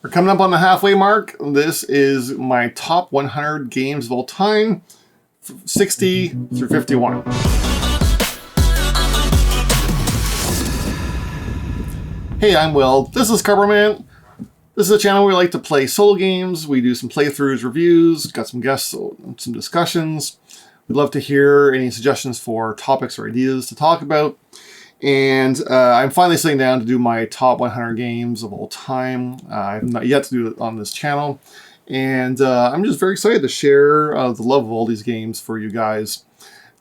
We're coming up on the halfway mark. This is my top 100 games of all time, 60 through 51. Hey, I'm Will. This is Cartographers. This is a channel where we like to play solo games. We do some playthroughs, reviews, got some guests, some discussions. We'd love to hear any suggestions for topics or ideas to talk about. And I'm finally sitting down to do my top 100 games of all time. I've not yet to do it on this channel. And I'm just very excited to share the love of all these games for you guys.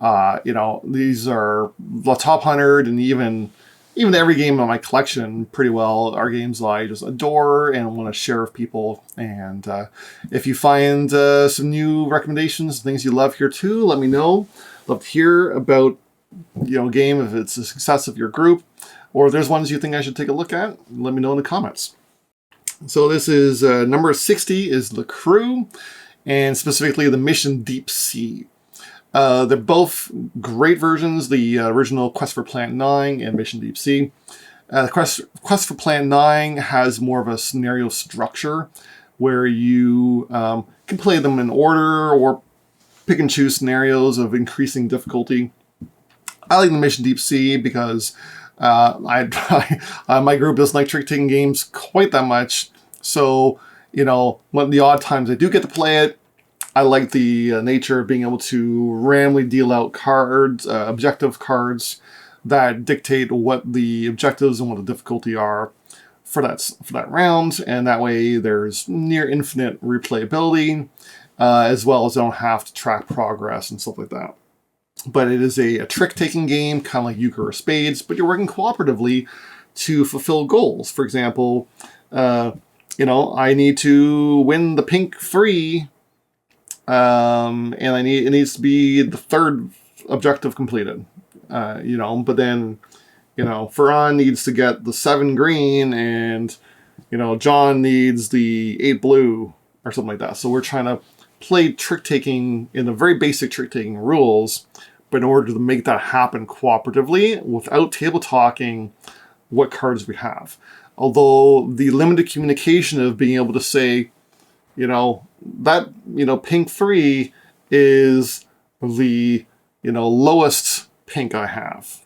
These are the top 100, and even every game in my collection pretty well are games that I just adore and want to share with people. And if you find some new recommendations, things you love here too, let me know. Love to hear about game, if it's a success of your group, or if there's ones you think I should take a look at, let me know in the comments. So this is number 60 is The Crew, and specifically the Mission Deep Sea. They're both great versions, the original Quest for Planet 9 and Mission Deep Sea. Quest for Planet 9 has more of a scenario structure where you can play them in order or pick and choose scenarios of increasing difficulty. I like the Mission Deep Sea because my group doesn't like trick-taking games quite that much. So, when the odd times I do get to play it, I like the nature of being able to randomly deal out cards, objective cards that dictate what the objectives and what the difficulty are for that round. And that way there's near infinite replayability, as well as I don't have to track progress and stuff like that. But it is a trick-taking game, kind of like euchre or spades, but you're working cooperatively to fulfill goals. For example, I need to win the pink 3, and it needs to be the third objective completed. But then, Ferran needs to get the 7 green, and John needs the 8 blue, or something like that. So we're trying to play trick-taking in the very basic trick-taking rules, but in order to make that happen cooperatively without table talking what cards we have. Although the limited communication of being able to say, pink 3 is the, lowest pink I have,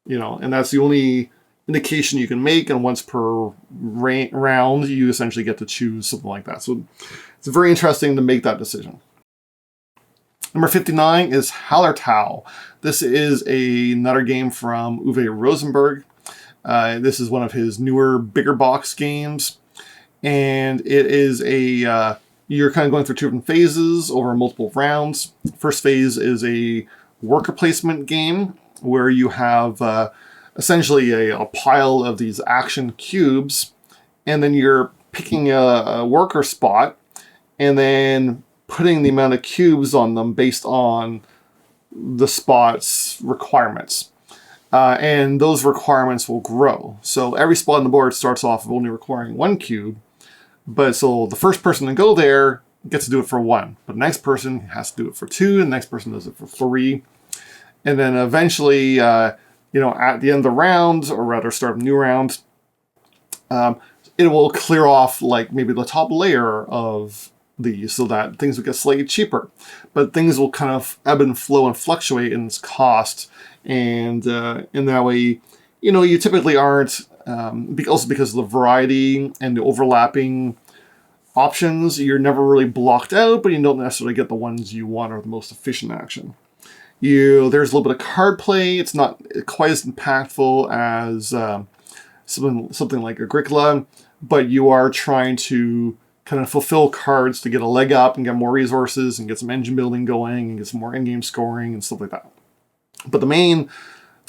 and that's the only indication you can make, and once per round, you essentially get to choose something like that. So it's very interesting to make that decision. Number 59 is Hallertau. This is another game from Uwe Rosenberg. This is one of his newer, bigger box games. And it is you're kind of going through 2 different phases over multiple rounds. First phase is a worker placement game where you have essentially a pile of these action cubes, and then you're picking a worker spot and then putting the amount of cubes on them based on the spot's requirements. And those requirements will grow. So every spot on the board starts off only requiring 1 cube, but so the first person to go there gets to do it for 1, but the next person has to do it for 2, and the next person does it for 3. And then eventually, at the end of the round, or rather start of a new round, it will clear off like maybe the top layer of these so that things will get slightly cheaper. But things will kind of ebb and flow and fluctuate in its cost. And in that way, you typically aren't, also because of the variety and the overlapping options, you're never really blocked out, but you don't necessarily get the ones you want or the most efficient action. There's a little bit of card play. It's not quite as impactful as something like Agricola, but you are trying to kind of fulfill cards to get a leg up and get more resources and get some engine building going and get some more in-game scoring and stuff like that. But the main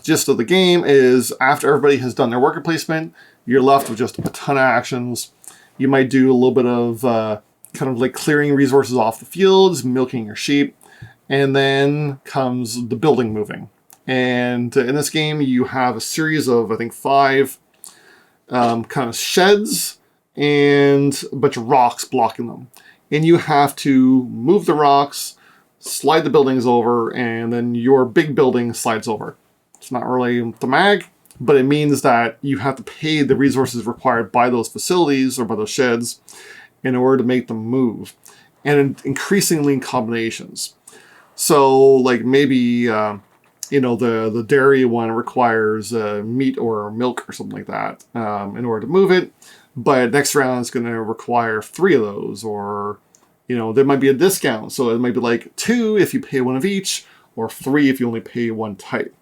gist of the game is after everybody has done their worker placement, you're left with just a ton of actions. You might do a little bit of kind of like clearing resources off the fields, milking your sheep, and then comes the building moving. And in this game, you have a series of, I think, 5 kind of sheds and a bunch of rocks blocking them. And you have to move the rocks, slide the buildings over, and then your big building slides over. It's not really the mag, but it means that you have to pay the resources required by those facilities or by those sheds in order to make them move, and increasingly in combinations. So, like maybe the dairy one requires meat or milk or something like that in order to move it, but next round is going to require 3 of those, or there might be a discount, so it might be like 2 if you pay 1 of each, or 3 if you only pay 1 type.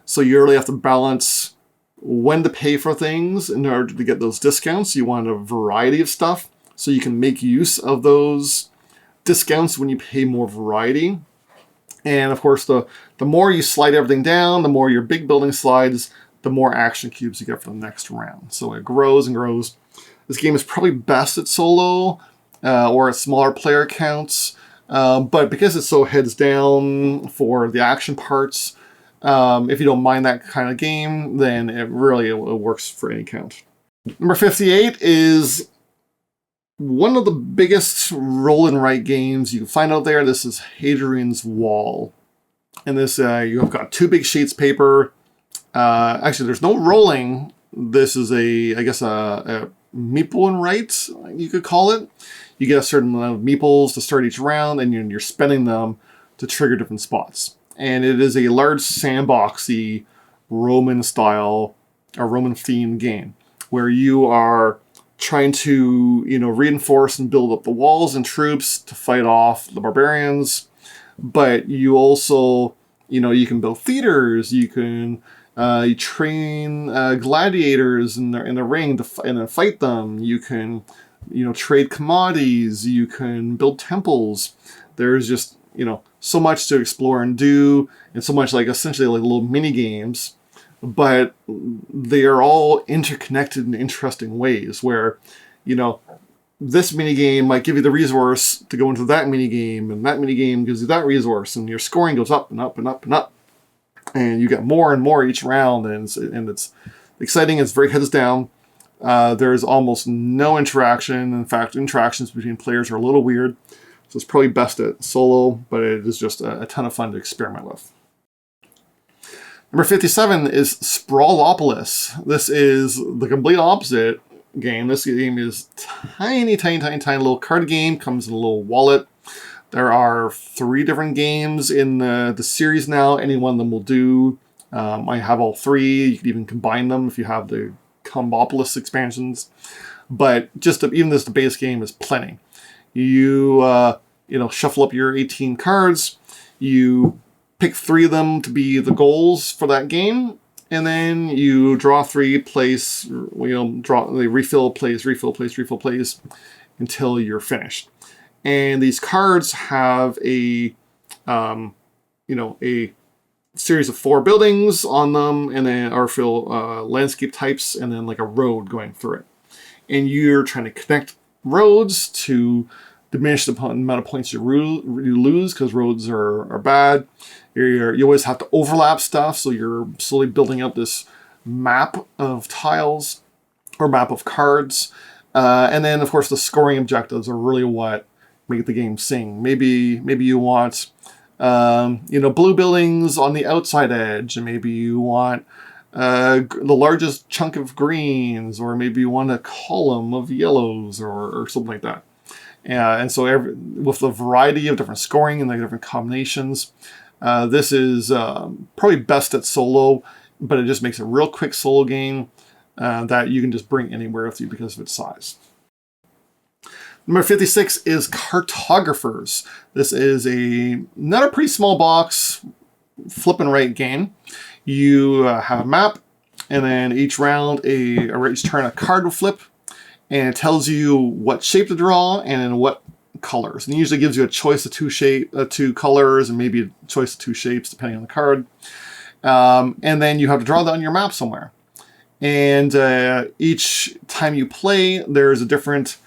So you really have to balance when to pay for things in order to get those discounts. You want a variety of stuff, so you can make use of those discounts when you pay more variety. And of course, the more you slide everything down, the more your big building slides, the more action cubes you get for the next round. So it grows and grows. This game is probably best at solo or at smaller player counts. But because it's so heads down for the action parts, if you don't mind that kind of game, then it works for any count. Number 58 is one of the biggest roll and write games you can find out there. This is Hadrian's Wall. And this, you have got 2 big sheets of paper. Actually, there's no rolling. This is a meeple and write, you could call it. You get a certain amount of meeples to start each round, and you're spending them to trigger different spots. And it is a large sandboxy Roman style or Roman themed game where you are trying to, reinforce and build up the walls and troops to fight off the barbarians. But you also, you can build theaters, you can you train gladiators in the ring and then fight them. You can, trade commodities, you can build temples. There's just, so much to explore and do, and so much essentially like little mini games, but they are all interconnected in interesting ways where, this mini game might give you the resource to go into that mini game, and that mini game gives you that resource, and your scoring goes up and up and up and up, and you get more and more each round, and it's exciting. It's very heads down. There's almost no interaction. In fact, interactions between players are a little weird. So it's probably best at solo, but it is just a ton of fun to experiment with. Number 57 is Sprawlopolis. This is the complete opposite game. This game is tiny little card game. Comes in a little wallet. There are 3 different games in the series now. Any one of them will do. I have all 3. You can even combine them if you have the Combopolis expansions. But even the base game is plenty. You shuffle up your 18 cards. You pick 3 of them to be the goals for that game, and then you draw 3, place, refill, place until you're finished. And these cards have a series of 4 buildings on them, and then landscape types, and then like a road going through it. And you're trying to connect roads to diminish the amount of points you lose, because roads are bad. You always have to overlap stuff, so you're slowly building up this map of tiles or map of cards. And then, of course, the scoring objectives are really what make the game sing. Maybe you want blue buildings on the outside edge, and maybe you want the largest chunk of greens, or maybe you want a column of yellows, or something like that. And so with the variety of different scoring and the different combinations, this is probably best at solo, but it just makes a real quick solo game that you can just bring anywhere with you because of its size. Number 56 is Cartographers. This is another pretty small box flip and write game. You have a map, and then each round, each turn, a card will flip, and it tells you what shape to draw and in what colors. And it usually gives you a choice of 2 colors, and maybe a choice of 2 shapes depending on the card. And then you have to draw that on your map somewhere. And each time you play, there's a different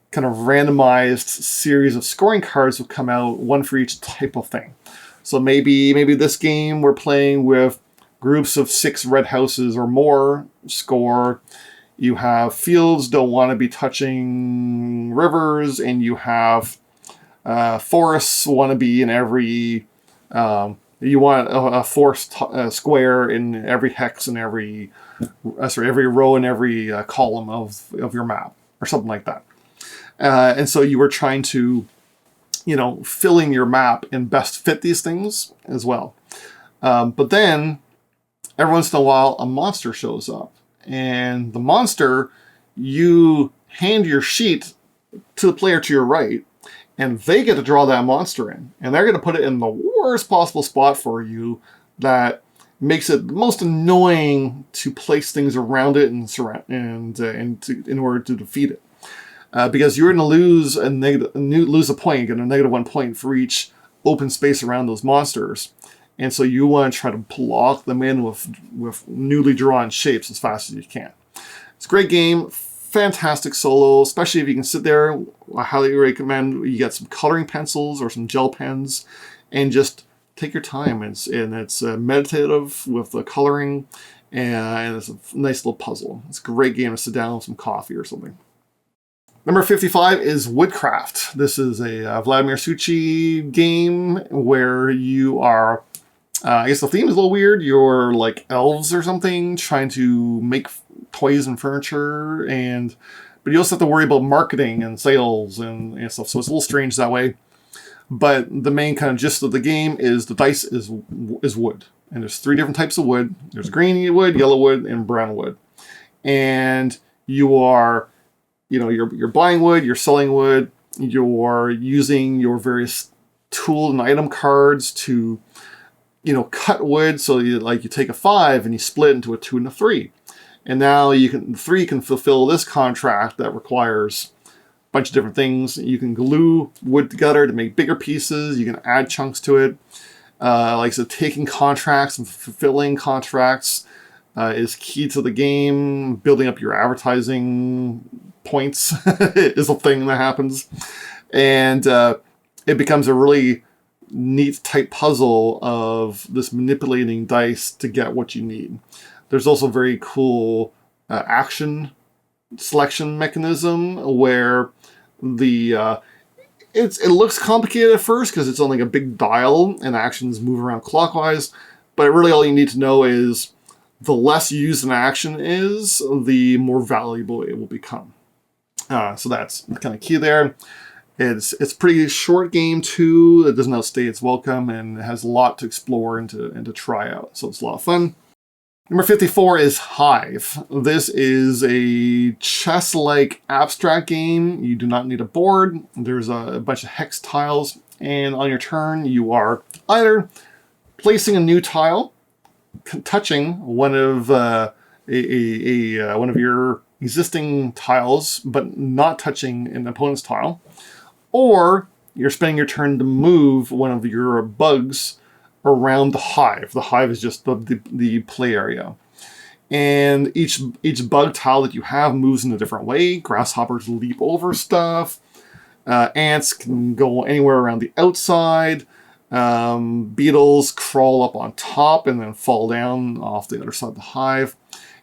kind of randomized series of scoring cards will come out, one for each type of thing. So maybe this game we're playing with groups of 6 red houses or more score. You have fields don't want to be touching rivers, and you have forests want to be in every You want a force square in every hex and every row and every column of your map, or something like that. And so you were trying to, fill in your map and best fit these things as well. But then, every once in a while, a monster shows up. And the monster, you hand your sheet to the player to your right, and they get to draw that monster in. And they're going to put it in the worst possible spot for you that makes it the most annoying to place things around it and in order to defeat it. Because you're going to lose a point, you get a -1 point for each open space around those monsters. And so you want to try to block them in with newly drawn shapes as fast as you can. It's a great game, fantastic solo, especially if you can sit there. I highly recommend you get some coloring pencils or some gel pens and just take your time. It's meditative with the coloring, and it's a nice little puzzle. It's a great game to sit down with some coffee or something. Number 55 is Woodcraft. This is a Vladimir Suchy game where you are, I guess the theme is a little weird. You're like elves or something trying to make toys and furniture, but you also have to worry about marketing and sales and stuff. So it's a little strange that way. But the main kind of gist of the game is the dice is wood. And there's 3 different types of wood. There's green wood, yellow wood, and brown wood. And you are... you're buying wood, you're selling wood, you're using your various tool and item cards to, cut wood. So you take a 5 and you split into a 2 and a 3. And now the 3 can fulfill this contract that requires a bunch of different things. You can glue wood together to make bigger pieces. You can add chunks to it. Like I said, taking contracts and fulfilling contracts is key to the game. Building up your advertising points is a thing that happens, and it becomes a really neat type puzzle of this manipulating dice to get what you need. There's also very cool action selection mechanism where it looks complicated at first because it's on like a big dial and actions move around clockwise, but really all you need to know is the less used an action is, the more valuable it will become. So that's kind of key there. It's a pretty short game too. It doesn't outstay its welcome, and it has a lot to explore and to try out. So it's a lot of fun. Number 54 is Hive. This is a chess-like abstract game. You do not need a board. There's a bunch of hex tiles, and on your turn, you are either placing a new tile, touching one of one of your existing tiles, but not touching an opponent's tile, or you're spending your turn to move one of your bugs around the hive. The hive is just the play area. And each bug tile that you have moves in a different way. Grasshoppers leap over stuff. Ants can go anywhere around the outside. Beetles crawl up on top and then fall down off the other side of the hive.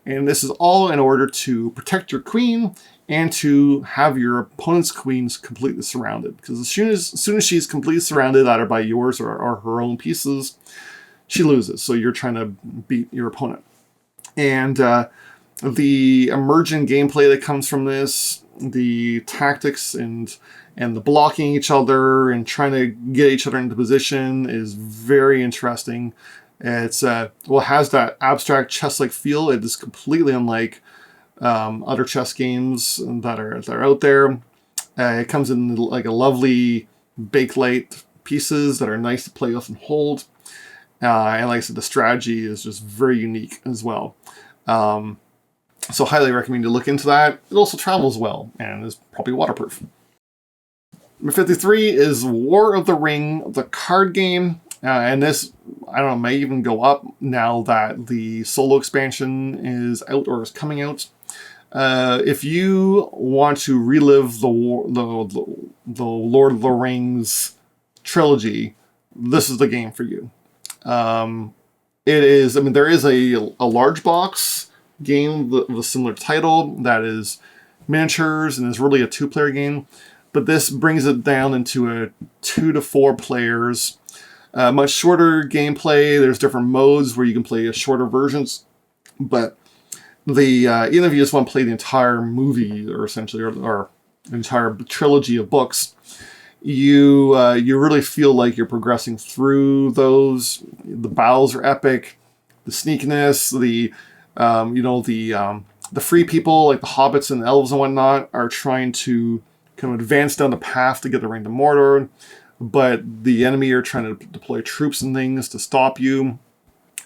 And this is all in order to protect your queen and to have your opponent's queens completely surrounded. Because as soon as she's completely surrounded, either by yours or her own pieces, she loses. So you're trying to beat your opponent. And the emergent gameplay that comes from this, the tactics and the blocking each other and trying to get each other into position is very interesting. It's it has that abstract chess-like feel. It is completely unlike other chess games that are out there. It comes in like a lovely bakelite pieces that are nice to play with and hold. And like I said, the strategy is just very unique as well. So highly recommend you look into that. It also travels well and is probably waterproof. Number 53 is War of the Ring, the card game. And this, I don't know, may even go up now that the solo expansion is out or is coming out. If you want to relive the Lord of the Rings trilogy, this is the game for you. It is, there is a large box game with a similar title that is miniatures and is really a 2-player game, but this brings it down into a 2 to 4 players. Much shorter gameplay. There's different modes where you can play shorter versions, but even if you just want to play the entire movie, or essentially, or an entire trilogy of books, you really feel like you're progressing through those. The battles are epic, the sneakiness, the free people like the hobbits and the elves and whatnot are trying to kind of advance down the path to get the Ring of Mordor, but the enemy are trying to deploy troops and things to stop you,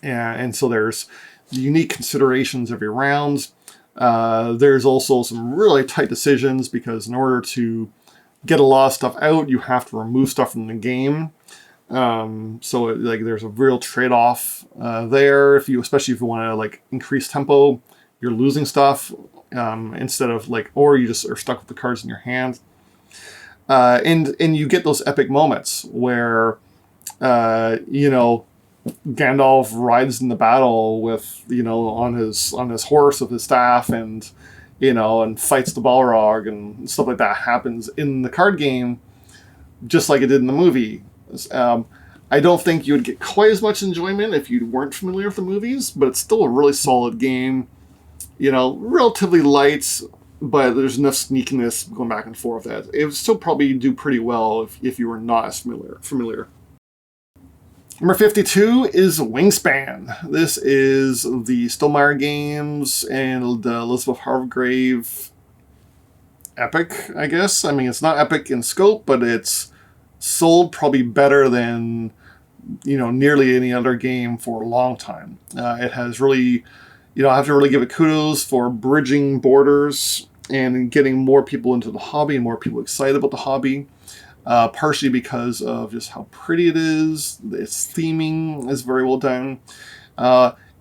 and so there's unique considerations every round. There's also some really tight decisions because in order to get a lot of stuff out, you have to remove stuff from the game. So there's a real trade-off there. Especially if you want to like increase tempo, you're losing stuff instead of or you just are stuck with the cards in your hand. And you get those epic moments where Gandalf rides in the battle with on his horse with his staff and fights the Balrog and stuff like that happens in the card game just like it did in the movie. I don't think you would get quite as much enjoyment if you weren't familiar with the movies, but it's still a really solid game. Relatively light, but there's enough sneakiness going back and forth that it would still probably do pretty well if you were not as familiar. Number 52 is Wingspan. This is the Stonemaier games and the Elizabeth Hargrave epic, I guess. I mean, it's not epic in scope, but it's sold probably better than nearly any other game for a long time. It has really, I have to really give it kudos for bridging borders and getting more people into the hobby and more people excited about the hobby. Partially because of just how pretty it is. Its theming is very well done.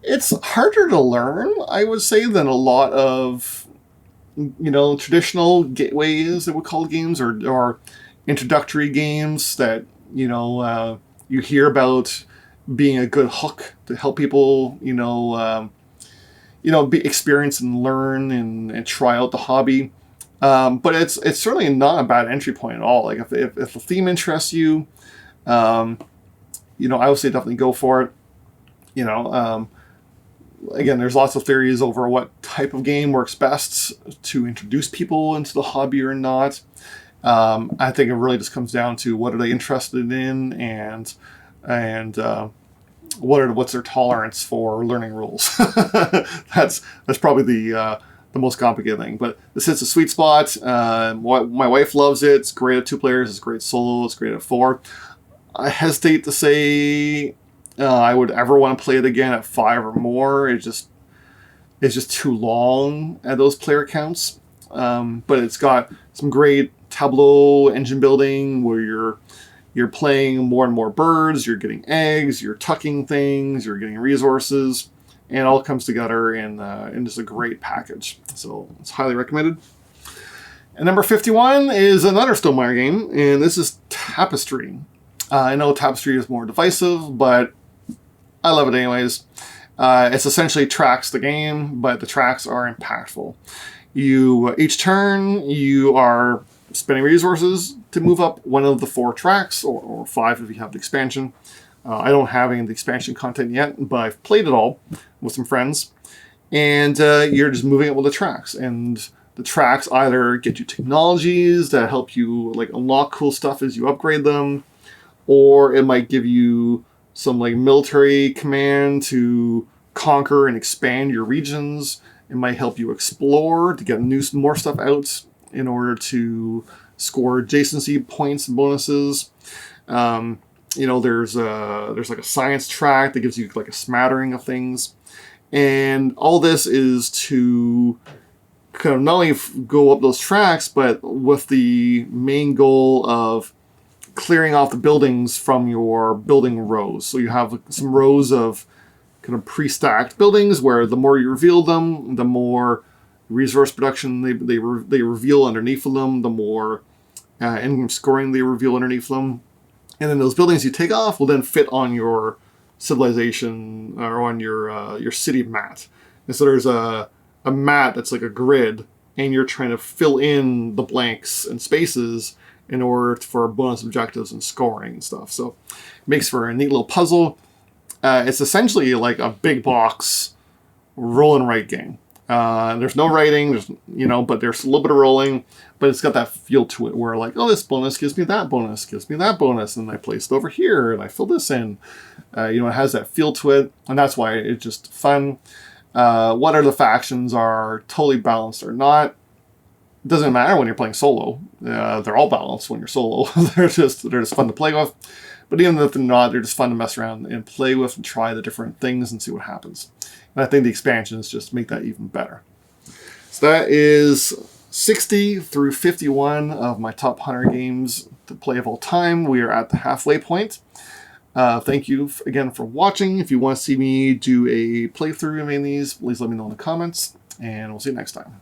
It's harder to learn, I would say, than a lot of traditional gateways that we call games or introductory games that you hear about being a good hook to help people be experience and learn and try out the hobby. But it's certainly not a bad entry point at all. Like if the theme interests you, I would say definitely go for it. Again, there's lots of theories over what type of game works best to introduce people into the hobby or not. I think it really just comes down to what are they interested in and what's their tolerance for learning rules. That's probably the most complicated thing, but this hits a sweet spot. My wife loves it. It's great at 2 players. It's great solo. It's great at 4. I hesitate to say I would ever want to play it again at 5 or more. It's just too long at those player counts. But it's got some great tableau engine building where you're playing more and more birds. You're getting eggs. You're tucking things. You're getting resources. And it all comes together in just a great package. So it's highly recommended. And number 51 is another Stonemaier game, and this is Tapestry. I know Tapestry is more divisive, but I love it anyways. It's essentially tracks the game, but the tracks are impactful. Each turn, you are spending resources to move up one of the 4 tracks, or 5 if you have the expansion. I don't have any of the expansion content yet, but I've played it all with some friends. And you're just moving up with the tracks. And the tracks either get you technologies that help you unlock cool stuff as you upgrade them, or it might give you some military command to conquer and expand your regions. It might help you explore to get more stuff out in order to score adjacency points and bonuses. There's a science track that gives you a smattering of things. And all this is to kind of not only go up those tracks, but with the main goal of clearing off the buildings from your building rows. So you have some rows of kind of pre-stacked buildings where the more you reveal them, the more resource production they reveal underneath of them, the more in-game scoring they reveal underneath them. And then those buildings you take off will then fit on your civilization or on your city mat. And so there's a mat that's like a grid, and you're trying to fill in the blanks and spaces in order for bonus objectives and scoring and stuff. So it makes for a neat little puzzle. It's essentially like a big box roll and write game. There's no writing, but there's a little bit of rolling, but it's got that feel to it where like, oh, this bonus gives me that bonus, gives me that bonus, and I place it over here and I fill this in. It has that feel to it, and that's why it's just fun. Whether the factions are totally balanced or not, it doesn't matter when you're playing solo. They're all balanced when you're solo. they're just fun to play with. But even if they're not, they're just fun to mess around and play with and try the different things and see what happens. And I think the expansions just make that even better. So that is 60 through 51 of my top 100 games to play of all time. We are at the halfway point. Thank you again for watching. If you want to see me do a playthrough of any of these, please let me know in the comments, and we'll see you next time.